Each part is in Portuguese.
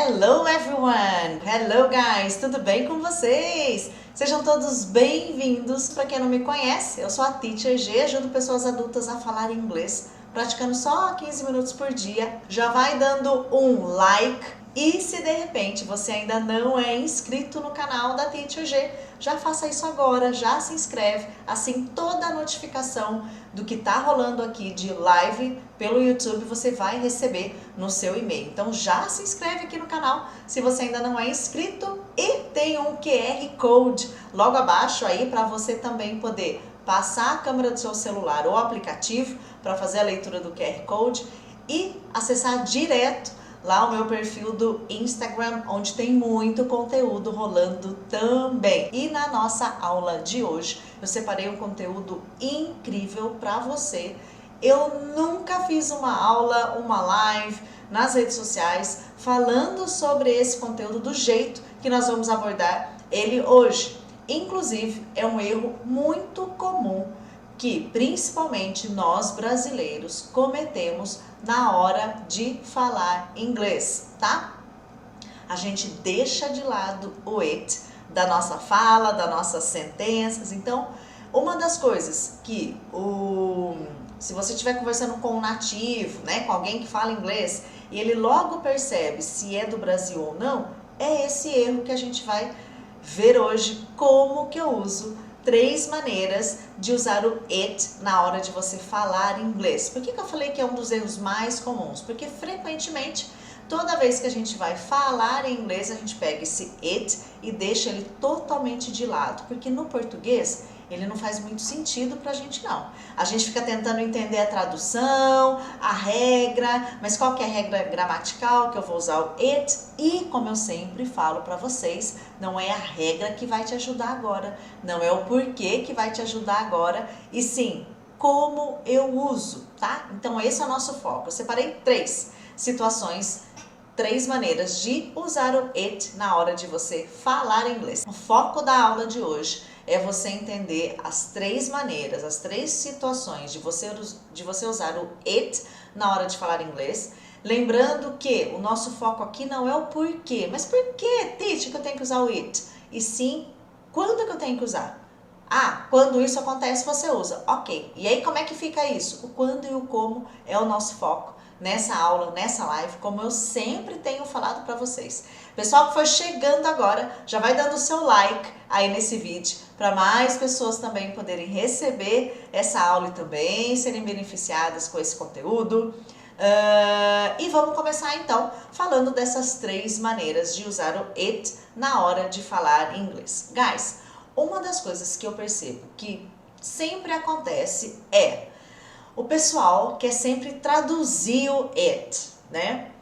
Hello everyone! Hello guys! Tudo bem com vocês? Sejam todos bem-vindos. Para quem não me conhece, eu sou a Teacher G, ajudo pessoas adultas a falar inglês, praticando só 15 minutos por dia. Já vai dando um like e se de repente você ainda não é inscrito no canal da Teacher G, já faça isso agora, já se inscreve, assim toda a notificação do que tá rolando aqui de live pelo YouTube você vai receber no seu e-mail. Então já se inscreve aqui no canal se você ainda não é inscrito e tem um QR Code logo abaixo aí para você também poder passar a câmera do seu celular ou aplicativo para fazer a leitura do QR Code e acessar direto lá o meu perfil do Instagram, onde tem muito conteúdo rolando também. E na nossa aula de hoje, eu separei um conteúdo incrível para você. Eu nunca fiz uma aula, uma live nas redes sociais falando sobre esse conteúdo do jeito que nós vamos abordar ele hoje. Inclusive, é um erro muito comum que principalmente nós brasileiros cometemos na hora de falar inglês, tá? A gente deixa de lado o it da nossa fala, das nossas sentenças. Então, uma das coisas que se você estiver conversando com um nativo, né, com alguém que fala inglês, e ele logo percebe se é do Brasil ou não, é esse erro que a gente vai ver hoje como que eu uso 3 maneiras de usar o it na hora de você falar inglês. Por que eu falei que é um dos erros mais comuns? Porque frequentemente, toda vez que a gente vai falar em inglês, a gente pega esse it e deixa ele totalmente de lado. Porque no português, ele não faz muito sentido pra gente não. A gente fica tentando entender a tradução, a regra, mas qual que é a regra gramatical que eu vou usar o it? E como eu sempre falo pra vocês, não é a regra que vai te ajudar agora, não é o porquê que vai te ajudar agora, e sim, como eu uso, tá? Então esse é o nosso foco. Eu separei 3 situações, 3 maneiras de usar o it na hora de você falar inglês. O foco da aula de hoje é você entender as 3 maneiras, as 3 situações de você usar o it na hora de falar inglês. Lembrando que o nosso foco aqui não é o porquê. Mas por que, teacher, que eu tenho que usar o it? E sim, quando que eu tenho que usar? Ah, quando isso acontece você usa. Ok, e aí como é que fica isso? O quando e o como é o nosso foco nessa aula, nessa live, como eu sempre tenho falado para vocês. Pessoal que for chegando agora, já vai dando o seu like aí nesse vídeo, para mais pessoas também poderem receber essa aula e também serem beneficiadas com esse conteúdo. E vamos começar então falando dessas 3 maneiras de usar o it na hora de falar inglês. Guys, uma das coisas que eu percebo que sempre acontece é o pessoal quer sempre traduzir o it, né?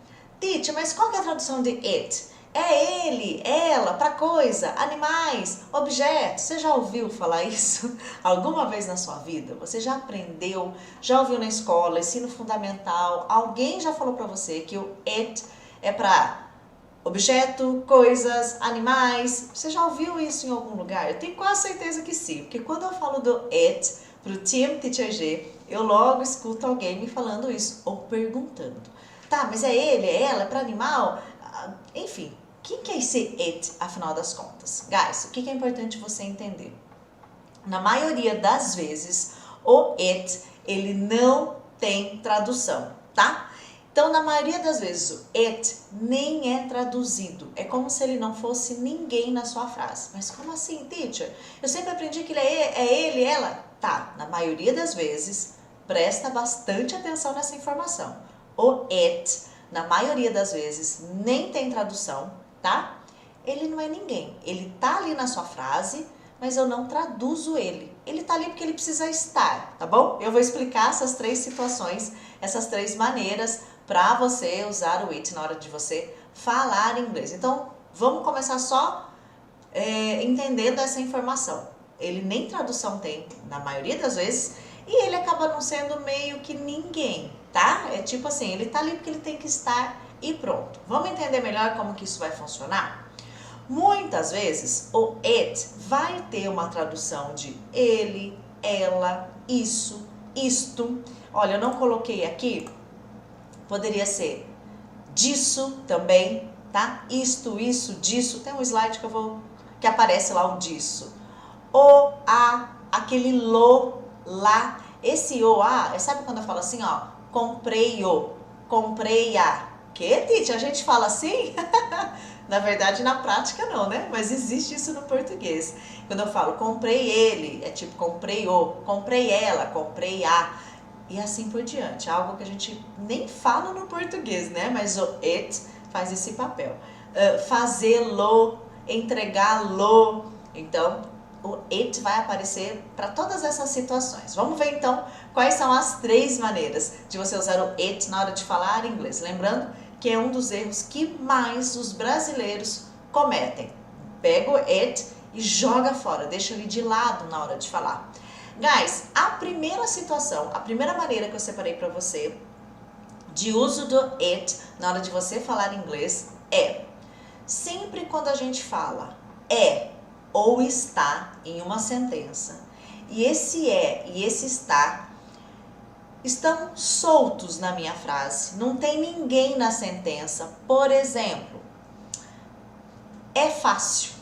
Teacher, mas qual que é a tradução de it? É ele, ela, pra coisa, animais, objetos. Você já ouviu falar isso alguma vez na sua vida? Você já aprendeu, já ouviu na escola, ensino fundamental? Alguém já falou pra você que o it é pra objeto, coisas, animais? Você já ouviu isso em algum lugar? Eu tenho quase certeza que sim, porque quando eu falo do it pro Team Teacher G, eu logo escuto alguém me falando isso ou perguntando. Tá, mas é ele, é ela, é para animal? Enfim, quem que é esse it, afinal das contas? Guys, o que é importante você entender? Na maioria das vezes, o it, ele não tem tradução, tá? Então, na maioria das vezes, o it nem é traduzido. É como se ele não fosse ninguém na sua frase. Mas como assim, teacher? Eu sempre aprendi que ele é ele, ela. Tá, na maioria das vezes, presta bastante atenção nessa informação. O it, na maioria das vezes, nem tem tradução, tá? Ele não é ninguém. Ele tá ali na sua frase, mas eu não traduzo ele. Ele tá ali porque ele precisa estar, tá bom? Eu vou explicar essas 3 situações, essas 3 maneiras para você usar o it na hora de você falar inglês. Então, vamos começar só entendendo essa informação. Ele nem tradução tem, na maioria das vezes, e ele acaba não sendo meio que ninguém, tá? É tipo assim, ele tá ali porque ele tem que estar e pronto. Vamos entender melhor como que isso vai funcionar? Muitas vezes, o it vai ter uma tradução de ele, ela, isso, isto. Olha, eu não coloquei aqui, poderia ser disso também, tá? Isto, isso, disso. Tem um slide que aparece lá o disso. O, a, aquele lo, lá. Esse o, a, sabe quando eu falo assim, ó? Comprei o, comprei a. Que, Titi? A gente fala assim? Na verdade, na prática não, né? Mas existe isso no português. Quando eu falo comprei ele, é tipo comprei o, comprei ela, comprei a. E assim por diante. Algo que a gente nem fala no português, né? Mas o it faz esse papel. Fazê-lo, entregá-lo. Então, o it vai aparecer para todas essas situações. Vamos ver então quais são as 3 maneiras de você usar o it na hora de falar inglês. Lembrando que é um dos erros que mais os brasileiros cometem. Pega o it e joga fora, deixa ele de lado na hora de falar. Guys, a primeira situação, a primeira maneira que eu separei para você de uso do it na hora de você falar inglês é sempre quando a gente fala é ou está em uma sentença e esse é e esse está estão soltos na minha frase, não tem ninguém na sentença. Por exemplo, é fácil,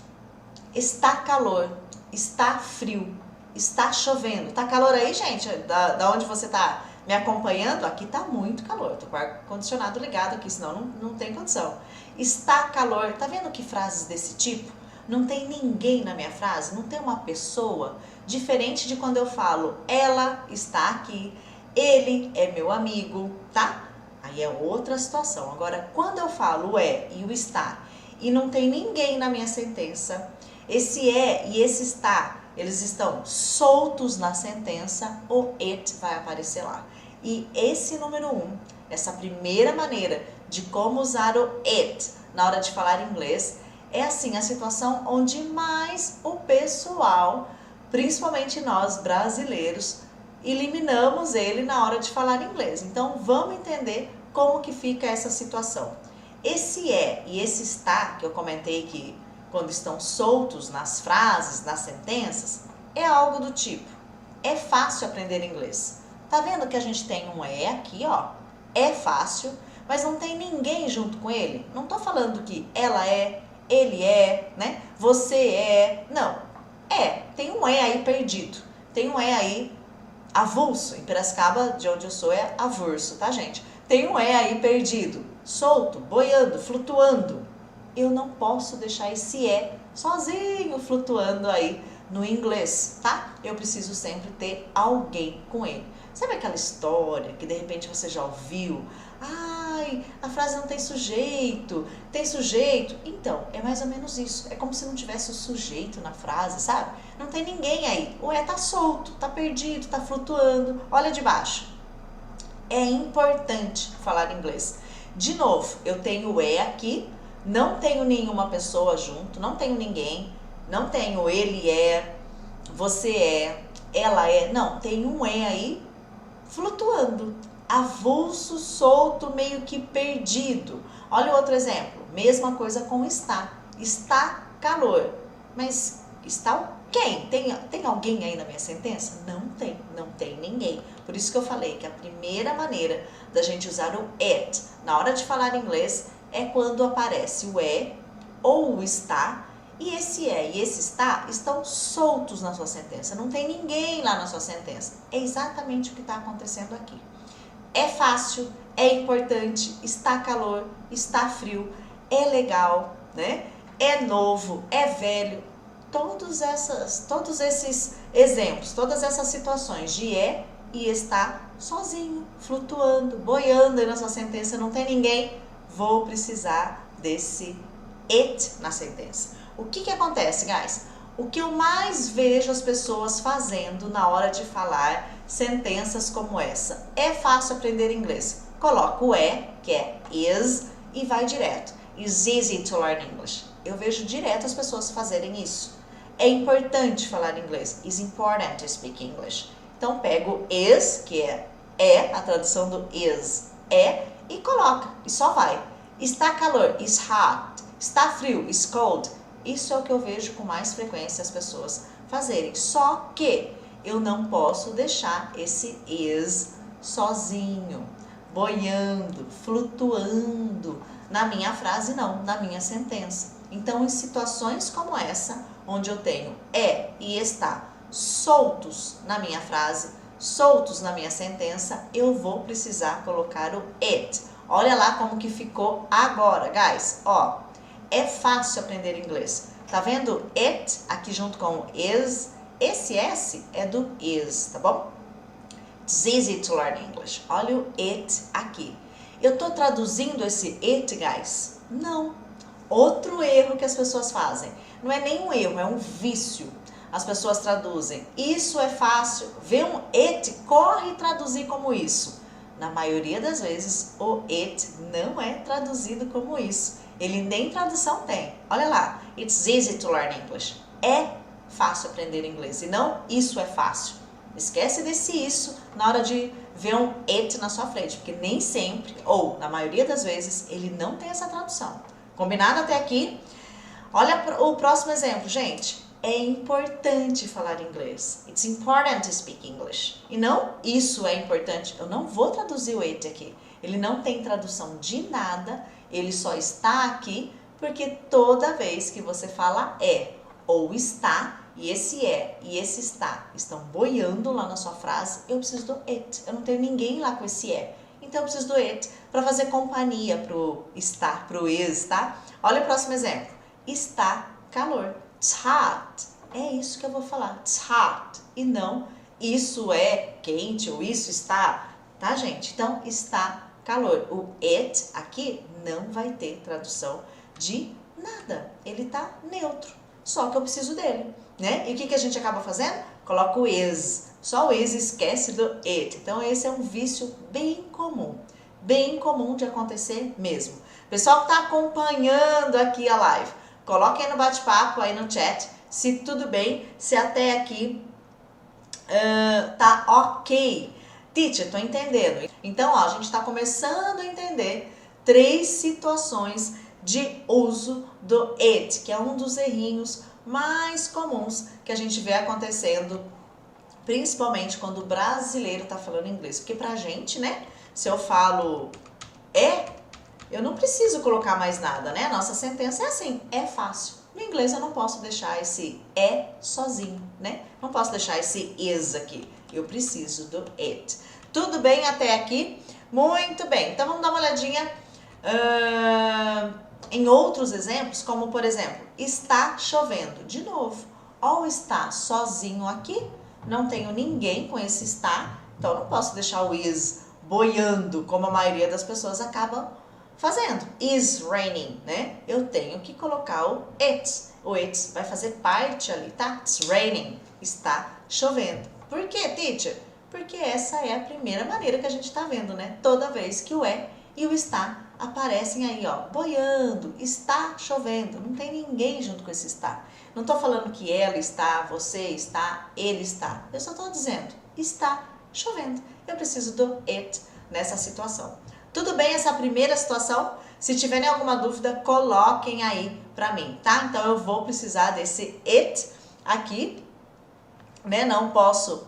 está calor, está frio, está chovendo. Tá calor aí, gente? Da onde você tá me acompanhando? Aqui tá muito calor. Eu tô com o ar-condicionado ligado aqui, senão não tem condição. Está calor. Tá vendo que frases desse tipo? Não tem ninguém na minha frase, não tem uma pessoa. Diferente de quando eu falo, ela está aqui, ele é meu amigo, tá? Aí é outra situação. Agora, quando eu falo o é e o está e não tem ninguém na minha sentença, esse é e esse está, eles estão soltos na sentença, o it vai aparecer lá. E esse número 1, essa primeira maneira de como usar o it na hora de falar inglês, é assim a situação onde mais o pessoal, principalmente nós brasileiros, eliminamos ele na hora de falar inglês. Então vamos entender como que fica essa situação. Esse é e esse está, que eu comentei que quando estão soltos nas frases, nas sentenças, é algo do tipo, é fácil aprender inglês. Tá vendo que a gente tem um é aqui, ó, é fácil, mas não tem ninguém junto com ele? Não tô falando que ela é, ele é, né, você é, não. Tem um é aí perdido, tem um é aí avulso. Em Piracicaba, de onde eu sou, é avulso, tá, gente? Tem um é aí perdido, solto, boiando, flutuando. Eu não posso deixar esse é sozinho flutuando aí no inglês, tá? Eu preciso sempre ter alguém com ele. Sabe aquela história que de repente você já ouviu? Ai, a frase não tem sujeito. Tem sujeito? Então, é mais ou menos isso. É como se não tivesse o sujeito na frase, sabe? Não tem ninguém aí. O é tá solto, tá perdido, tá flutuando. Olha de baixo. É importante falar inglês. De novo, eu tenho o é aqui. Não tenho nenhuma pessoa junto, não tenho ninguém, não tenho ele é, você é, ela é, não, tem um é aí flutuando, avulso, solto, meio que perdido. Olha o outro exemplo, mesma coisa com está calor, mas está quem? Tem alguém aí na minha sentença? Não tem ninguém. Por isso que eu falei que a primeira maneira da gente usar o it na hora de falar inglês é quando aparece o é ou o está, e esse é e esse está estão soltos na sua sentença. Não tem ninguém lá na sua sentença. É exatamente o que está acontecendo aqui. É fácil, é importante, está calor, está frio, é legal, né? É novo, é velho. Todos esses exemplos, todas essas situações de é e está sozinho, flutuando, boiando aí na sua sentença, não tem ninguém. Vou precisar desse it na sentença. O que acontece, guys? O que eu mais vejo as pessoas fazendo na hora de falar sentenças como essa. É fácil aprender inglês. Coloca o é, que é is, e vai direto. It's easy to learn English. Eu vejo direto as pessoas fazerem isso. É importante falar inglês. It's important to speak English. Então pego is, que é a tradução do is, e coloca, e só vai. Está calor, is hot. Está frio, is cold. Isso é o que eu vejo com mais frequência as pessoas fazerem. Só que eu não posso deixar esse is sozinho. boiando, flutuando. Na minha frase não, na minha sentença. Então, em situações como essa, onde eu tenho é e está soltos na minha frase, soltos na minha sentença, eu vou precisar colocar o it. Olha lá como que ficou agora, guys. Ó, é fácil aprender inglês. Tá vendo it aqui junto com o is? Esse S é do is, tá bom? It's easy to learn English. Olha o it aqui. Eu tô traduzindo esse it, guys? Não. Outro erro que as pessoas fazem. Não é nem um erro, é um vício. As pessoas traduzem. Isso é fácil. Vê um it, corre traduzir como isso. Na maioria das vezes, o it não é traduzido como isso. Ele nem tradução tem. Olha lá. It's easy to learn English. É fácil aprender inglês. E não isso é fácil. Esquece desse isso na hora de ver um it na sua frente. Porque nem sempre, ou na maioria das vezes, ele não tem essa tradução. Combinado até aqui? Olha o próximo exemplo, gente. É importante falar inglês. It's important to speak English. E não isso é importante. Eu não vou traduzir o it aqui. Ele não tem tradução de nada. Ele só está aqui porque toda vez que você fala é ou está, e esse é e esse está estão boiando lá na sua frase, eu preciso do it. Eu não tenho ninguém lá com esse é. Então eu preciso do it para fazer companhia pro estar, pro is, tá? Olha o próximo exemplo. Está calor. It's hot. É isso que eu vou falar. It's hot. E não isso é quente ou isso está, tá, gente? Então está calor. O it aqui não vai ter tradução de nada. Ele tá neutro. Só que eu preciso dele, né? E o que a gente acaba fazendo? Coloca o is. Só o is, esquece do it. Então, esse é um vício bem comum de acontecer mesmo. Pessoal que está acompanhando aqui a live, coloque aí no bate-papo, aí no chat, se tudo bem, se até aqui tá ok. Teacher, tô entendendo. Então, ó, a gente está começando a entender 3 situações de uso do it, que é um dos errinhos mais comuns que a gente vê acontecendo, principalmente quando o brasileiro tá falando inglês. Porque pra gente, né, se eu falo é, eu não preciso colocar mais nada, né? A nossa sentença é assim, é fácil. No inglês eu não posso deixar esse é sozinho, né? Não posso deixar esse is aqui. Eu preciso do it. Tudo bem até aqui? Muito bem. Então vamos dar uma olhadinha em outros exemplos, como por exemplo, está chovendo. De novo, ó, o está sozinho aqui. Não tenho ninguém com esse está, então não posso deixar o is boiando, como a maioria das pessoas acabam fazendo. Is raining, né? Eu tenho que colocar o it. O it vai fazer parte ali, tá? It's raining. Está chovendo. Por quê, teacher? Porque essa é a primeira maneira que a gente tá vendo, né? Toda vez que o é e o está aparecem aí, ó, boiando, está chovendo. Não tem ninguém junto com esse está. Não tô falando que ela está, você está, ele está. Eu só tô dizendo, está chovendo. Eu preciso do it nessa situação. Tudo bem essa primeira situação? Se tiverem alguma dúvida, coloquem aí pra mim, tá? Então eu vou precisar desse it aqui, né? Não posso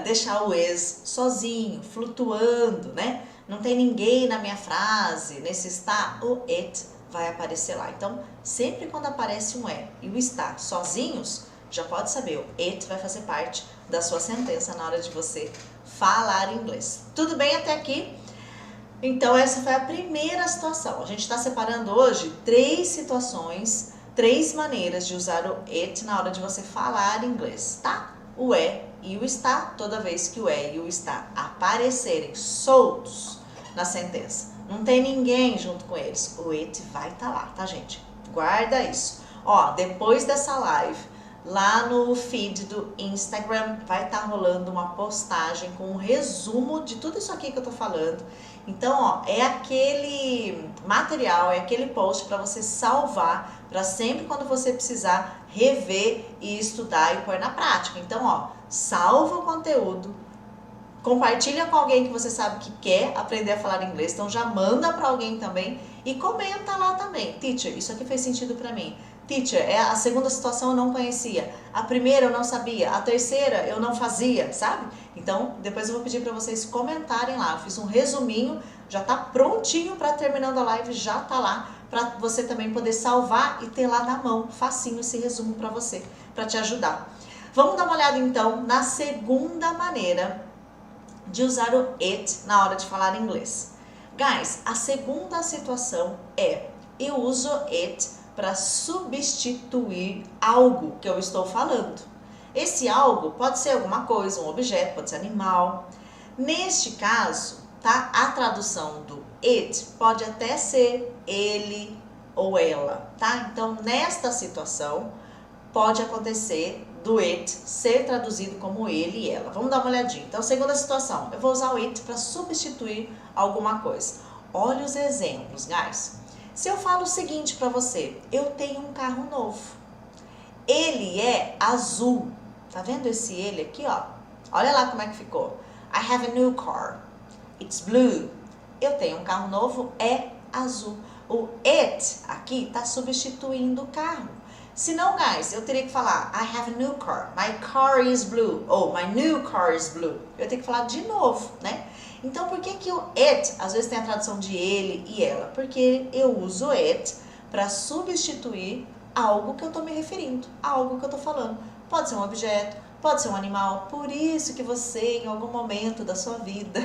deixar o is sozinho, flutuando, né? Não tem ninguém na minha frase, nesse está, o it vai aparecer lá. Então, sempre quando aparece um é e o está sozinhos, já pode saber, o it vai fazer parte da sua sentença na hora de você falar inglês. Tudo bem até aqui? Então, essa foi a primeira situação. A gente está separando hoje 3 situações, 3 maneiras de usar o it na hora de você falar inglês, tá? O é e o está, toda vez que o é e o está aparecerem soltos na sentença. Não tem ninguém junto com eles. O it vai estar lá, tá, gente? Guarda isso. Ó, depois dessa live, lá no feed do Instagram, vai estar rolando uma postagem com um resumo de tudo isso aqui que eu tô falando. Então, ó, é aquele material, é aquele post para você salvar, para sempre quando você precisar rever e estudar e pôr na prática. Então, ó, salva o conteúdo, compartilha com alguém que você sabe que quer aprender a falar inglês, então já manda para alguém também e comenta lá também. Teacher, isso aqui fez sentido para mim. Teacher, a segunda situação eu não conhecia. A primeira eu não sabia. A terceira eu não fazia, sabe? Então, depois eu vou pedir para vocês comentarem lá. Eu fiz um resuminho, já tá prontinho para terminando a live, já tá lá. Para você também poder salvar e ter lá na mão, facinho esse resumo para você, para te ajudar. Vamos dar uma olhada então na segunda maneira de usar o it na hora de falar inglês. Guys, a segunda situação é, eu uso it para substituir algo que eu estou falando. Esse algo pode ser alguma coisa, um objeto, pode ser animal. Neste caso, tá? A tradução do it pode até ser ele ou ela, tá? Então, nesta situação, pode acontecer do it ser traduzido como ele e ela. Vamos dar uma olhadinha. Então, segunda situação, eu vou usar o it para substituir alguma coisa. Olha os exemplos, guys. Se eu falo o seguinte para você, eu tenho um carro novo. Ele é azul. Tá vendo esse ele aqui, ó? Olha lá como é que ficou. I have a new car. It's blue. Eu tenho um carro novo, é azul. O it aqui tá substituindo o carro. Se não, guys, eu teria que falar I have a new car. My car is blue. Ou my new car is blue. Eu tenho que falar de novo, né? Então, por que o it, às vezes tem a tradução de ele e ela? Porque eu uso it para substituir algo que eu estou me referindo, algo que eu estou falando. Pode ser um objeto, pode ser um animal. Por isso que você, em algum momento da sua vida,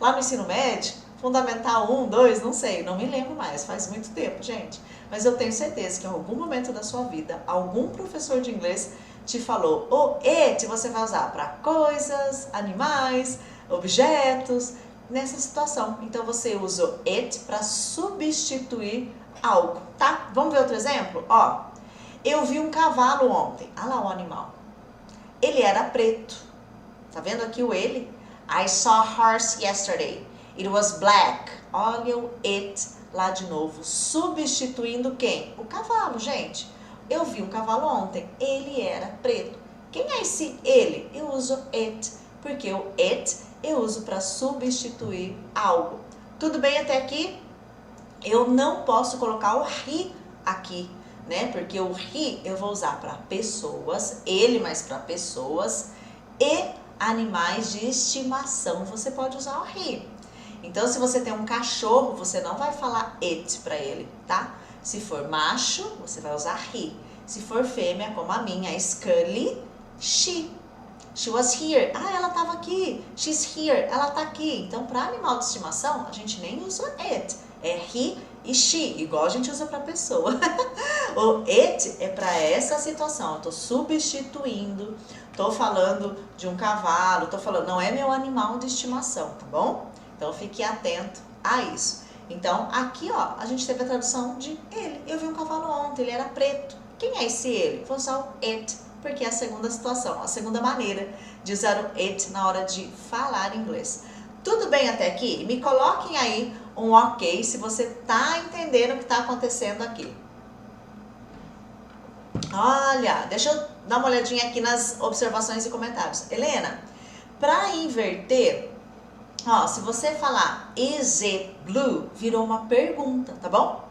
lá no ensino médio, fundamental 1, 2, não sei, não me lembro mais, faz muito tempo, gente. Mas eu tenho certeza que em algum momento da sua vida, algum professor de inglês te falou o it você vai usar para coisas, animais, objetos, nessa situação. Então, você usa o it para substituir algo, tá? Vamos ver outro exemplo? Ó, eu vi um cavalo ontem. Olha lá o animal. Ele era preto. Tá vendo aqui o ele? I saw a horse yesterday. It was black. Olha o it lá de novo, substituindo quem? O cavalo, gente. Eu vi um cavalo ontem. Ele era preto. Quem é esse ele? Eu uso it, porque o it eu uso para substituir algo. Tudo bem até aqui? Eu não posso colocar o he aqui, né? Porque o he eu vou usar para pessoas, ele mais para pessoas e animais de estimação. Você pode usar o he. Então, se você tem um cachorro, você não vai falar it para ele, tá? Se for macho, você vai usar he. Se for fêmea, como a minha, a Scully, she. She was here. Ah, ela estava aqui. She's here. Ela está aqui. Então, para animal de estimação, a gente nem usa it. É he e she, igual a gente usa para pessoa. O it é para essa situação. Eu estou substituindo. Estou falando de um cavalo. Estou falando, não é meu animal de estimação, tá bom? Então, fique atento a isso. Então, aqui, ó, a gente teve a tradução de ele. Eu vi um cavalo ontem, ele era preto. Quem é esse ele? Vou usar o it, porque é a segunda situação, a segunda maneira de usar o it na hora de falar inglês. Tudo bem até aqui? Me coloquem aí um ok se você tá entendendo o que tá acontecendo aqui. Olha, deixa eu dar uma olhadinha aqui nas observações e comentários. Helena, para inverter, ó, se você falar is it blue, virou uma pergunta, tá bom?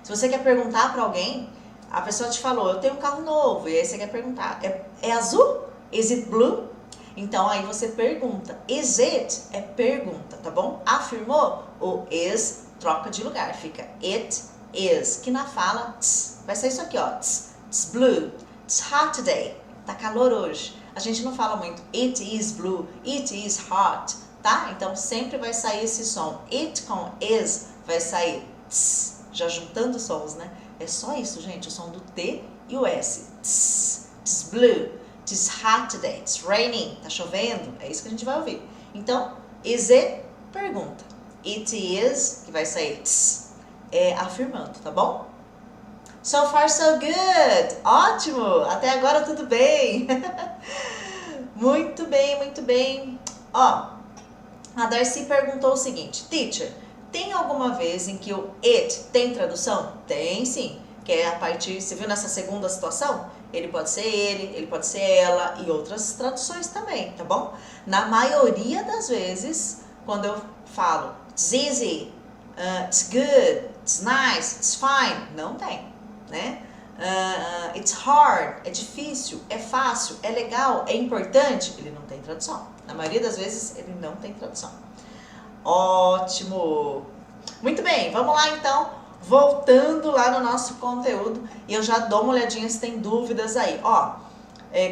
Se você quer perguntar para alguém, a pessoa te falou, eu tenho um carro novo, e aí você quer perguntar, é azul? Is it blue? Então, aí você pergunta. Is it é pergunta, tá bom? Afirmou, o is troca de lugar, fica it is, que na fala, vai ser isso aqui, ó, it's blue, it's hot today, tá calor hoje. A gente não fala muito it is blue, it is hot, tá? Então, sempre vai sair esse som. It com is vai sair tss, já juntando os sons, né? É só isso, gente, o som do T e o S. Tss, it's blue, it's hot today, it's raining, tá chovendo, é isso que a gente vai ouvir. Então, is it? Pergunta. It is, que vai sair tss, é afirmando, tá bom? So far, so good. Ótimo, até agora tudo bem. Muito bem, muito bem. Ó, a Darcy perguntou o seguinte, teacher, tem alguma vez em que o it tem tradução? Tem sim, que é a partir, você viu nessa segunda situação? Ele pode ser ele pode ser ela e outras traduções também, tá bom? Na maioria das vezes, quando eu falo it's easy, it's good, it's nice, it's fine, não tem, né? It's hard, é difícil, é fácil, é legal, é importante. Ele não tem tradução. Na maioria das vezes, ele não tem tradução. Ótimo! Muito bem, vamos lá então, voltando lá no nosso conteúdo. E eu já dou uma olhadinha se tem dúvidas aí. Ó,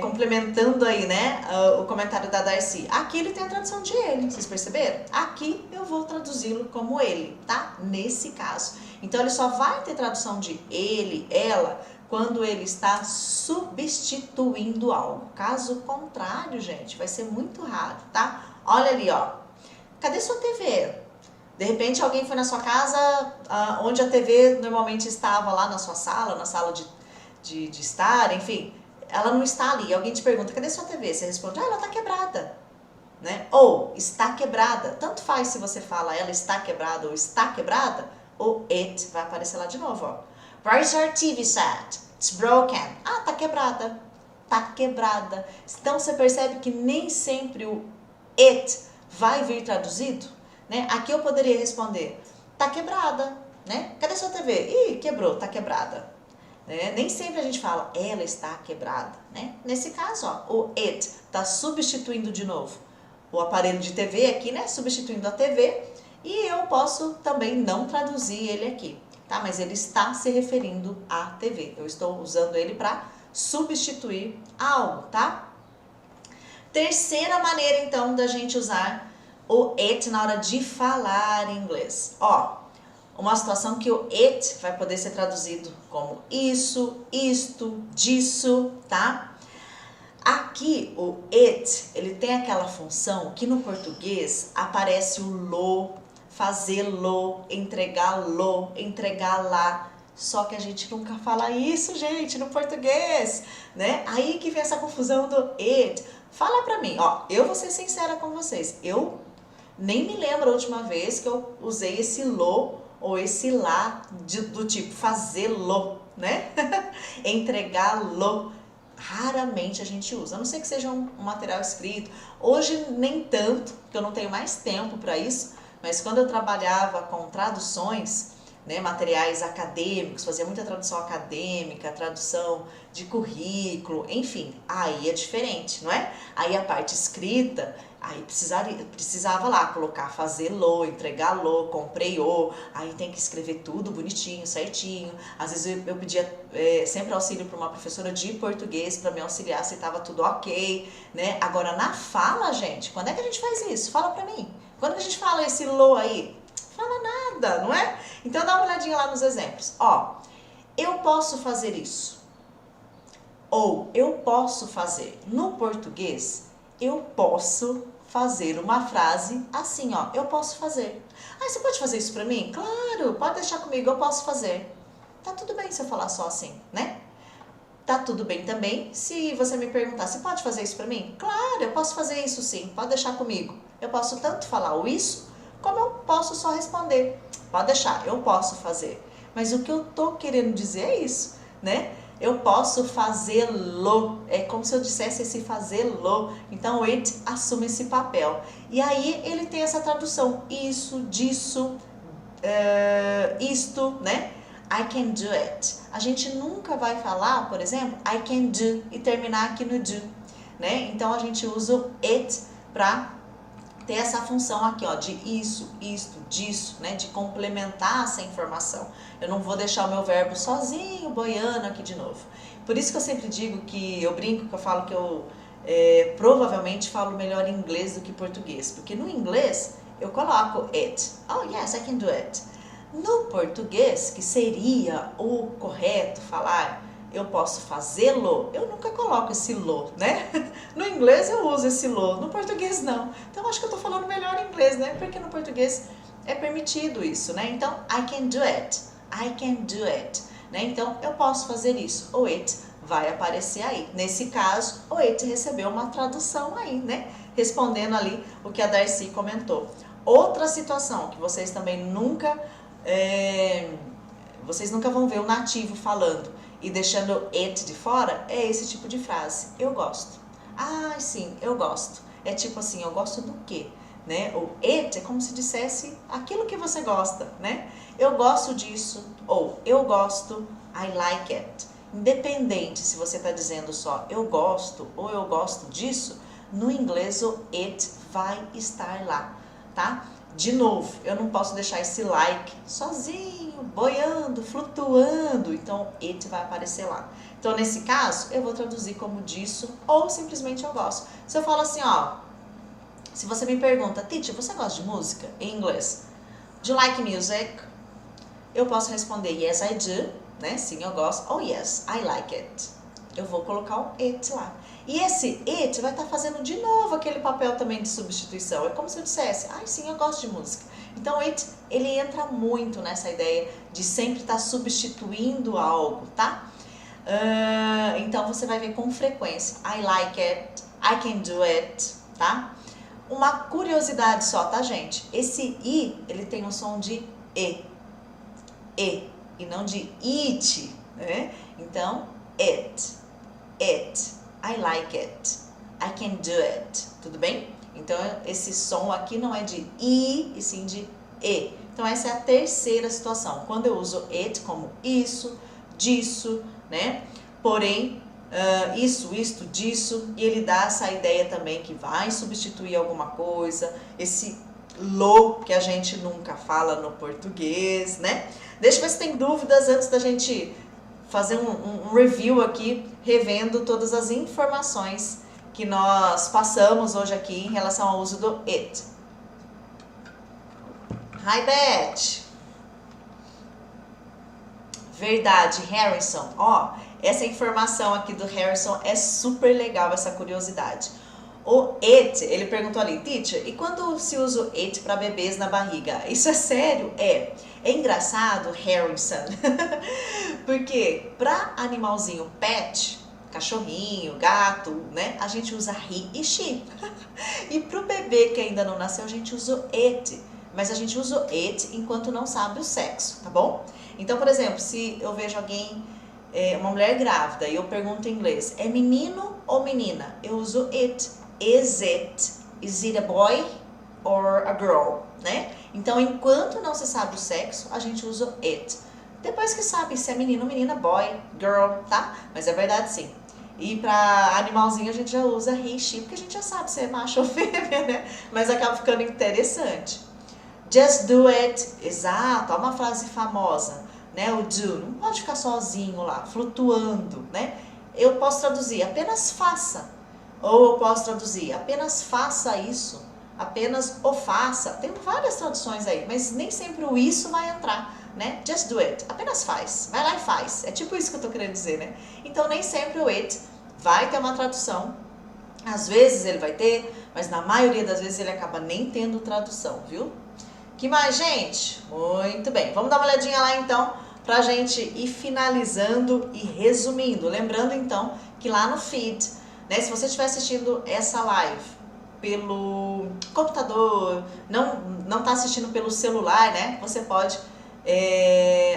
complementando aí, né, o comentário da Darcy. Aqui ele tem a tradução de ele, vocês perceberam? Aqui eu vou traduzi-lo como ele, tá? Nesse caso. Então ele só vai ter tradução de ele, ela, quando ele está substituindo algo. Caso contrário, gente, vai ser muito raro, tá? Olha ali, ó. Cadê sua TV? De repente alguém foi na sua casa, onde a TV normalmente estava lá na sua sala, na sala de estar, enfim. Ela não está ali. Alguém te pergunta, cadê sua TV? Você responde, ela está quebrada. Né? Ou, está quebrada. Tanto faz se você fala, ela está quebrada ou está quebrada, ou it vai aparecer lá de novo, ó. Where's your TV set? It's broken. Ah, tá quebrada. Tá quebrada. Então você percebe que nem sempre o it vai vir traduzido, né? Aqui eu poderia responder, tá quebrada, né? Cadê sua TV? Ih, quebrou, tá quebrada. Né? Nem sempre a gente fala, ela está quebrada, né? Nesse caso, ó, o it tá substituindo de novo o aparelho de TV aqui, né? Substituindo a TV, e eu posso também não traduzir ele aqui, tá? Mas ele está se referindo à TV. Eu estou usando ele para substituir algo, tá? Terceira maneira, então, da gente usar o it na hora de falar inglês. Ó, uma situação que o it vai poder ser traduzido como isso, isto, disso, tá? Aqui, o it, ele tem aquela função que no português aparece o lo, fazê-lo, entregá-lo, entregá-la. Só que a gente nunca fala isso, gente, no português, né? Aí que vem essa confusão do it. Fala pra mim, ó, eu vou ser sincera com vocês, eu nem me lembro a última vez que eu usei esse lo ou esse lá do tipo fazê-lo, né? Entregá-lo. Raramente a gente usa, a não ser que seja um material escrito. Hoje nem tanto, porque eu não tenho mais tempo para isso, mas quando eu trabalhava com traduções, né, materiais acadêmicos, fazia muita tradução acadêmica, tradução de currículo, enfim, aí é diferente, não é? Aí a parte escrita, aí precisava lá colocar fazê-lo, entregá-lo, comprei-o, aí tem que escrever tudo bonitinho, certinho. Às vezes eu pedia sempre auxílio para uma professora de português para me auxiliar se estava tudo ok, né? Agora na fala, gente, quando é que a gente faz isso? Fala pra mim. Quando que a gente fala esse lo aí? Fala nada, não é? Então dá uma olhadinha lá nos exemplos. Ó, eu posso fazer isso. Ou eu posso fazer. No português, eu posso fazer uma frase assim, ó. Eu posso fazer. Ah, você pode fazer isso pra mim? Claro, pode deixar comigo, eu posso fazer. Tá tudo bem se eu falar só assim, né? Tá tudo bem também se você me perguntar, você pode fazer isso pra mim? Claro, eu posso fazer isso sim, pode deixar comigo. Eu posso tanto falar o isso, como eu posso só responder. Pode deixar, eu posso fazer. Mas o que eu tô querendo dizer é isso, né? Eu posso fazê-lo. É como se eu dissesse esse fazê-lo. Então, o it assume esse papel. E aí, ele tem essa tradução. Isso, disso, isto, né? I can do it. A gente nunca vai falar, por exemplo, I can do e terminar aqui no do, né? Então, a gente usa o it para ter essa função aqui, ó, de isso, isto, disso, né, de complementar essa informação. Eu não vou deixar o meu verbo sozinho, boiando aqui de novo. Por isso que eu sempre digo que, eu brinco que eu falo que eu provavelmente falo melhor inglês do que português, porque no inglês eu coloco it. Oh, yes, I can do it. No português, que seria o correto falar, eu posso fazê-lo, eu nunca coloco esse lo, né? No inglês eu uso esse lo, no português não. Então acho que eu tô falando melhor em inglês, né? Porque no português é permitido isso, né? Então, I can do it, I can do it, né? Então, eu posso fazer isso, o it vai aparecer aí. Nesse caso, o it recebeu uma tradução aí, né? Respondendo ali o que a Darcy comentou. Outra situação que vocês também nunca vão ver o nativo falando e deixando it de fora, é esse tipo de frase. Eu gosto. Ah, sim, eu gosto. É tipo assim, eu gosto do quê? Né? O it é como se dissesse aquilo que você gosta, né? Eu gosto disso, ou eu gosto, I like it. Independente se você está dizendo só eu gosto ou eu gosto disso, no inglês o it vai estar lá, tá? De novo, eu não posso deixar esse like sozinho, boiando, flutuando, então it vai aparecer lá. Então, nesse caso, eu vou traduzir como disso ou simplesmente eu gosto. Se eu falo assim, ó, se você me pergunta, Teacher, você gosta de música? Em inglês, do you like music? Eu posso responder, yes, I do, né? Sim, eu gosto. Oh, yes, I like it. Eu vou colocar o it lá. E esse it vai estar fazendo de novo aquele papel também de substituição. É como se eu dissesse, ai, sim, eu gosto de música. Então, it, ele entra muito nessa ideia de sempre estar substituindo algo, tá? Então, você vai ver com frequência. I like it, I can do it, tá? Uma curiosidade só, tá, gente? Esse I, ele tem um som de E, e não de it, né? Então, it, I like it, I can do it, tudo bem? Então, esse som aqui não é de I, e sim de E. Então, essa é a terceira situação, quando eu uso it como isso, disso, né? Porém, isso, isto, disso, e ele dá essa ideia também que vai substituir alguma coisa, esse lo que a gente nunca fala no português, né? Deixa eu ver se tem dúvidas antes da gente fazer um review aqui, revendo todas as informações que nós passamos hoje aqui em relação ao uso do it. Hi, Beth! Verdade, Harrison. Ó, essa informação aqui do Harrison é super legal, essa curiosidade. O it, ele perguntou ali, Teacher, e quando se usa o it para bebês na barriga? Isso é sério? É engraçado, Harrison, porque para animalzinho pet, cachorrinho, gato, né, a gente usa he e she. E pro bebê que ainda não nasceu, a gente usa o it, mas a gente usa o it enquanto não sabe o sexo, tá bom? Então, por exemplo, se eu vejo alguém, uma mulher grávida, e eu pergunto em inglês, é menino ou menina? Eu uso it. Is it? Is it a boy or a girl? Né? Então, enquanto não se sabe o sexo, a gente usa it. Depois que sabe se é menino ou menina, boy, girl, tá? Mas é verdade sim. E para animalzinho a gente já usa he e she, porque a gente já sabe se é macho ou fêmea, né? Mas acaba ficando interessante. Just do it. Exato, é uma frase famosa, né? O do, não pode ficar sozinho lá, flutuando, né? Eu posso traduzir, apenas faça. Ou eu posso traduzir, apenas faça isso, apenas o faça. Tem várias traduções aí, mas nem sempre o isso vai entrar, né? Just do it, apenas faz, vai lá e faz. É tipo isso que eu tô querendo dizer, né? Então nem sempre o it vai ter uma tradução. Às vezes ele vai ter, mas na maioria das vezes ele acaba nem tendo tradução, viu? Que mais, gente? Muito bem, vamos dar uma olhadinha lá então, pra gente ir finalizando e resumindo. Lembrando então que lá no feed, né, se você estiver assistindo essa live pelo computador, não está assistindo pelo celular, né, você pode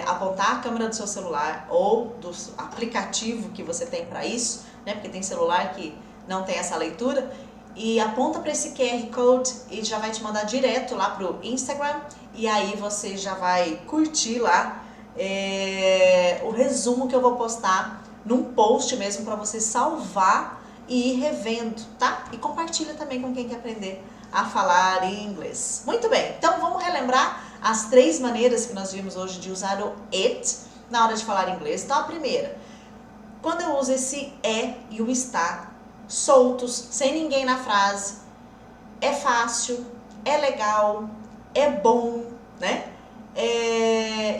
apontar a câmera do seu celular ou do aplicativo que você tem para isso, né, porque tem celular que não tem essa leitura, e aponta para esse QR Code e já vai te mandar direto lá pro Instagram, e aí você já vai curtir lá o resumo que eu vou postar num post mesmo para você salvar e ir revendo, tá? E compartilha também com quem quer aprender a falar inglês. Muito bem, então vamos relembrar as 3 maneiras que nós vimos hoje de usar o it na hora de falar inglês. Então a primeira, quando eu uso esse e o está soltos, sem ninguém na frase, é fácil, é legal, é bom, né?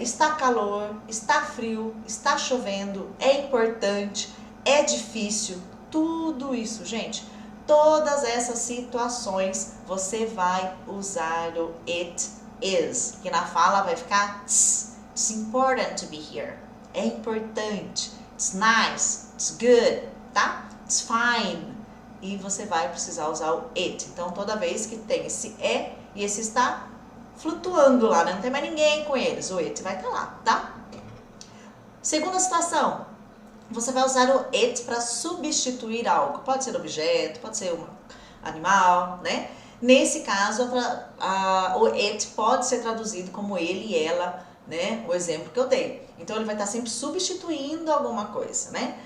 Está calor, está frio, está chovendo, é importante, é difícil. Tudo isso, gente, todas essas situações você vai usar o it is, que na fala vai ficar it's important to be here, é importante, it's nice, it's good, tá? It's fine, e você vai precisar usar o it. Então toda vez que tem esse e esse está flutuando lá, né? Não tem mais ninguém com eles, o it vai estar lá, tá? Segunda situação, você vai usar o it para substituir algo. Pode ser objeto, pode ser um animal, né? Nesse caso, o it pode ser traduzido como ele e ela né? O exemplo que eu dei. Então ele vai estar sempre substituindo alguma coisa, né?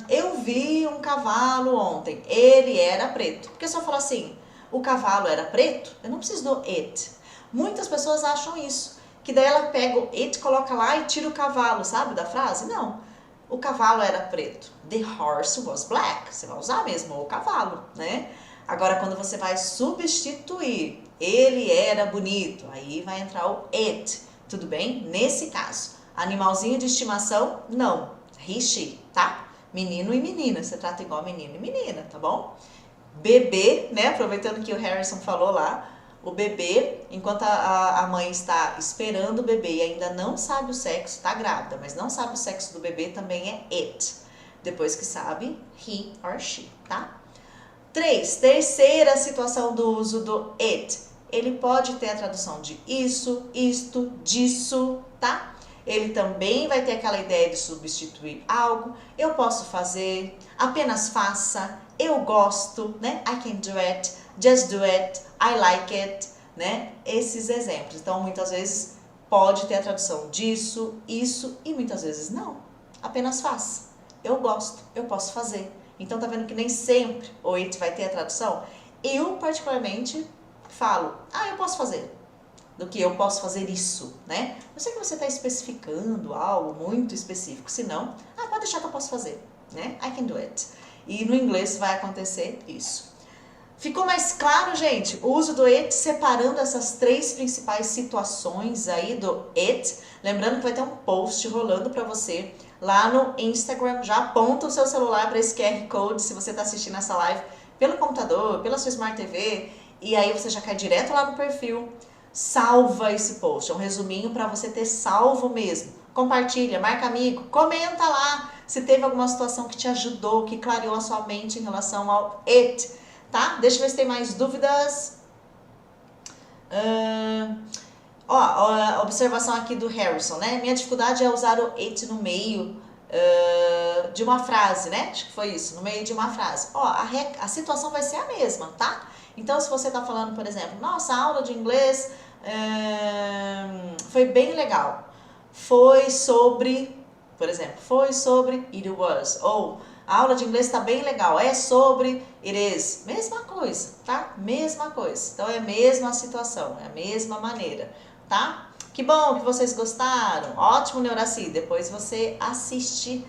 Eu vi um cavalo ontem, ele era preto. Porque se eu falar assim, o cavalo era preto, eu não preciso do it. Muitas pessoas acham isso, que daí ela pega o it, coloca lá e tira o cavalo, sabe, da frase? Não, o cavalo era preto. The horse was black. Você vai usar mesmo o cavalo, né? Agora, quando você vai substituir, ele era bonito, aí vai entrar o it, tudo bem? Nesse caso, animalzinho de estimação, não. He, she, tá? Menino e menina, você trata igual menino e menina, tá bom? Bebê, né? Aproveitando que o Harrison falou lá, o bebê, enquanto a mãe está esperando o bebê e ainda não sabe o sexo, está grávida, mas não sabe o sexo do bebê, também é it. Depois que sabe, he or she, tá? 3. Terceira situação do uso do it. Ele pode ter a tradução de isso, isto, disso, tá? Ele também vai ter aquela ideia de substituir algo. Eu posso fazer, apenas faça, eu gosto, né? I can do it, just do it, I like it, né? Esses exemplos. Então, muitas vezes pode ter a tradução disso, isso e muitas vezes não. Apenas faça. Eu gosto, eu posso fazer. Então, tá vendo que nem sempre o it vai ter a tradução? Eu, particularmente, falo, eu posso fazer, do que eu posso fazer isso, né? Eu sei que você está especificando algo muito específico, se não, pode deixar que eu posso fazer, né? I can do it. E no inglês vai acontecer isso. Ficou mais claro, gente? O uso do it separando essas 3 principais situações aí do it. Lembrando que vai ter um post rolando para você lá no Instagram. Já aponta o seu celular para esse QR Code se você está assistindo essa live pelo computador, pela sua Smart TV. E aí você já cai direto lá no perfil. Salva esse post, é um resuminho para você ter salvo mesmo. Compartilha, marca amigo, comenta lá se teve alguma situação que te ajudou, que clareou a sua mente em relação ao it, tá? Deixa eu ver se tem mais dúvidas. Observação aqui do Harrison, né? Minha dificuldade é usar o it no meio de uma frase, né? Acho que foi isso, no meio de uma frase. A situação vai ser a mesma, tá? Então, se você tá falando, por exemplo, nossa, a aula de inglês foi bem legal. Foi sobre, por exemplo, foi sobre it was. Ou a aula de inglês está bem legal, é sobre it is. Mesma coisa, tá? Mesma coisa. Então, é a mesma situação, é a mesma maneira, tá? Que bom que vocês gostaram. Ótimo, Neuraci. Depois você assiste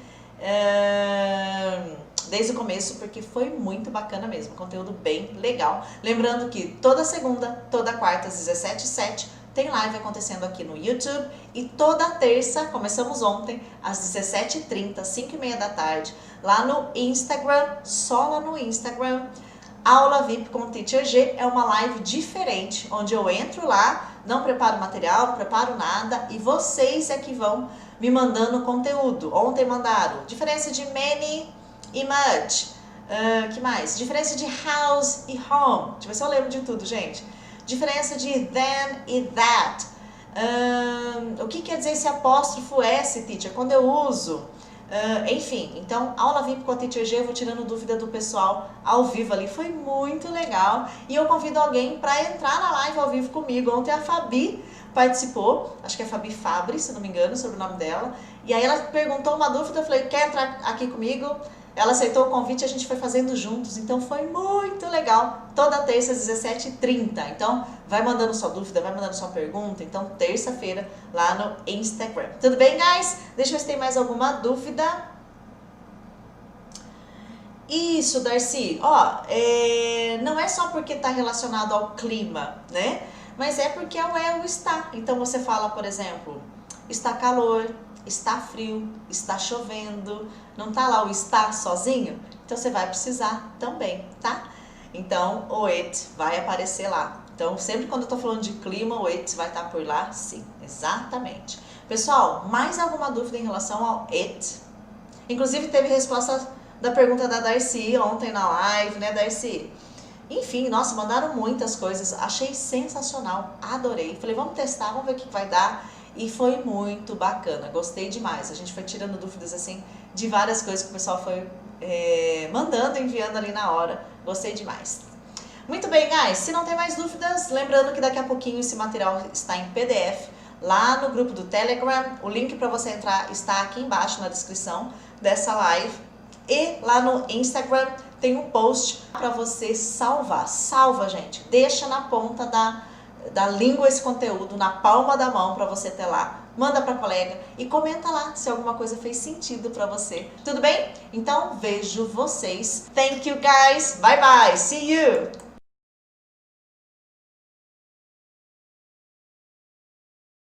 desde o começo, porque foi muito bacana mesmo, conteúdo bem legal. Lembrando que toda segunda, toda quarta às 17h07 tem live acontecendo aqui no YouTube e toda terça, começamos ontem, às 17h30, 5h30 da tarde, lá no Instagram, só lá no Instagram, Aula VIP com Teacher G, é uma live diferente, onde eu entro lá, não preparo material, não preparo nada e vocês é que vão me mandando conteúdo. Ontem mandaram diferença de many e much. Que mais? Diferença de house e home. Deixa eu ver se eu lembro de tudo, gente. Diferença de then e that. O que quer dizer esse apóstrofo S, teacher? Quando eu uso. Enfim, então, aula VIP com a Teacher G, eu vou tirando dúvida do pessoal ao vivo ali. Foi muito legal. E eu convido alguém para entrar na live ao vivo comigo. Ontem a Fabi participou, acho que é Fabi Fabri, se não me engano, sobre o nome dela. E aí ela perguntou uma dúvida, eu falei, quer entrar aqui comigo? Ela aceitou o convite e a gente foi fazendo juntos, então foi muito legal. Toda terça às 17h30. Então, vai mandando sua dúvida, vai mandando sua pergunta. Então, terça-feira, lá no Instagram. Tudo bem, guys? Deixa eu ver se tem mais alguma dúvida. Isso, Darcy. Não é só porque está relacionado ao clima, né? Mas é porque é o está. Então, você fala, por exemplo, está calor, está frio, está chovendo, não tá lá o está sozinho? Então você vai precisar também, tá? Então o it vai aparecer lá. Então sempre quando eu tô falando de clima, o it vai estar por lá, sim, exatamente. Pessoal, mais alguma dúvida em relação ao it? Inclusive teve resposta da pergunta da Darcy ontem na live, né, Darcy? Enfim, nossa, mandaram muitas coisas, achei sensacional, adorei. Falei, vamos testar, vamos ver o que vai dar. E foi muito bacana, gostei demais. A gente foi tirando dúvidas assim de várias coisas que o pessoal foi mandando, enviando ali na hora. Gostei demais. Muito bem, guys. Se não tem mais dúvidas, lembrando que daqui a pouquinho esse material está em PDF lá no grupo do Telegram. O link para você entrar está aqui embaixo na descrição dessa live. E lá no Instagram tem um post para você salvar. Salva, gente. Deixa na ponta da língua esse conteúdo, na palma da mão para você ter lá. Manda para colega e comenta lá se alguma coisa fez sentido para você. Tudo bem? Então vejo vocês. Thank you guys. Bye bye. See you.